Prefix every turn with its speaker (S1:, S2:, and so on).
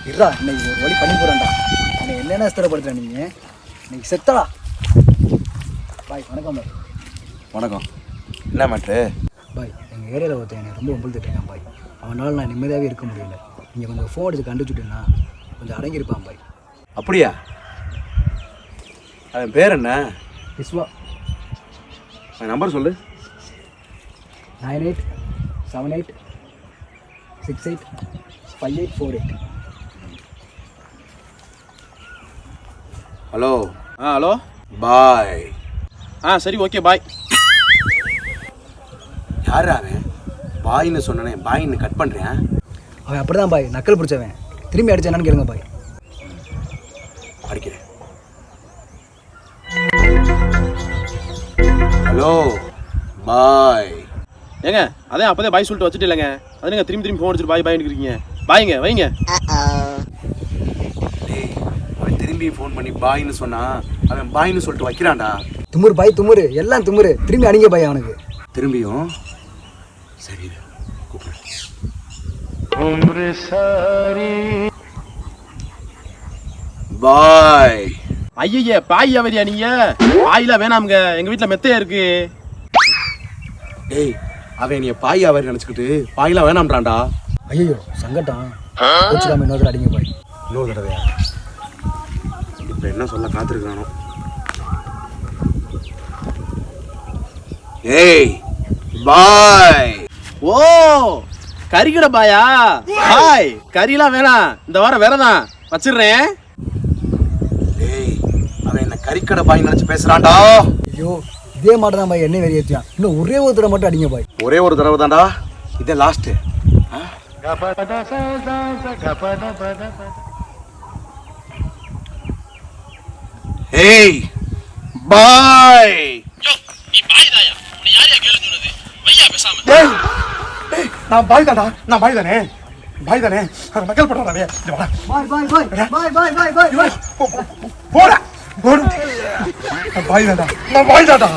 S1: இருடா, இன்னைக்கு ஒரு வழி பண்ணி போகிறேன்டா. என்னை என்னென்ன ஸ்திரப்படுத்துற நீங்கள்? இன்னைக்கு செத்தடா. பாய் வணக்கம் பாய்.
S2: வணக்கம். என்ன மேட்ரு?
S1: பாய், எங்கள் ஏரியாவில் ஒருத்தன் என்னை ரொம்ப ஒம்பழுத்துட்டு இருக்கான் பாய். அவனால் நான் நிம்மதியாகவே இருக்க முடியல. நீங்கள் கொஞ்சம் ஃபோன் அடிச்சு கண்டுச்சுட்டேன்னா கொஞ்சம் அடங்கியிருப்பான் பாய்.
S2: அப்படியா? அவன் பேர் என்ன?
S1: விஸ்வா.
S2: அவன் நம்பர் சொல்லு.
S1: 9878685848.
S2: ஹலோ.
S3: ஹலோ.
S2: பாய்.
S3: சரி, ஓகே, பாய்.
S2: யார் அவன்? பாயின்னு சொன்னனே, பாயின்னு கட் பண்ணுறேன்.
S1: அவன் அப்படி தான் பாய், நக்கல் பிடிச்சவன். திரும்பி அடிச்சா என்னன்னு கேளுங்க பாய்.
S2: அடிக்கிறேன். ஹலோ பாய்.
S3: ஏங்க, அதே அப்போதே பாய் சொல்லிட்டு வச்சுட்டு இல்லைங்க. அது நீங்கள் திரும்பி ஃபோன் அடிச்சுட்டு பாய் பாய்னு இருக்கீங்க. பாய்ங்க வைங்க.
S2: டேய், அவன் திரும்பி ஃபோன் பண்ணி பாயின்னு சொன்னா அவன் பாயின்னு சொல்லிட்டு வைக்கிறான்டா.
S1: துமுறு பாய், துமுறு, எல்லாம் துமுறு. திரும்பி அடிங்க பாய் அவனுக்கு.
S2: திரும்பியும் சரி கூப்பிடு. பாய்.
S3: ஐய பாய் அவரியா நீங்க? பாயிலாம் வேணாமுங்க, எங்க வீட்டுல மெத்தையா இருக்கு.
S2: டேய், அவன் என்னைய பாய் அவர் நினைச்சுக்கிட்டு பாயெல்லாம் வேணாம்ன்றான்டா.
S1: ஐயோ சங்கட்டம். கோச்சுக்காம இன்னொரு அடிங்க பாய்.
S2: இன்னொரு தடவையா? இப்போ என்ன சொல்ல காத்திருக்கானோ. ஏய் பாய்.
S3: ஓ, கறிக்கடை பாயா? பாய், கறிலாம் வேணாம், இந்த வாரம் வேறதான் வச்சிடுறேன்.
S2: டேய், அவன் என்ன கறிக்கடை பாய் நினைச்சு பேசுறான்டா.
S1: ஐயோ, இதே மாட்ட தான் பாய் என்ன வெறியேற்றியான். இன்னும் ஒரே ஒரு தடவை மட்டும் அடிங்க பாய்.
S2: ஒரே ஒரு தடவை தான்டா, இதே லாஸ்ட். ஏய் பாய். டேய், நான் பாய் தான்டா, நான் பாய் தானே, பாய் தானே. மக்கள் பண்றானே.
S1: பாய் பாய் பாய் பாய் பாய் பாய் பாய்.
S2: போடா போடு. நான் பாய் தான்டா, நான் பாய் தான்டா.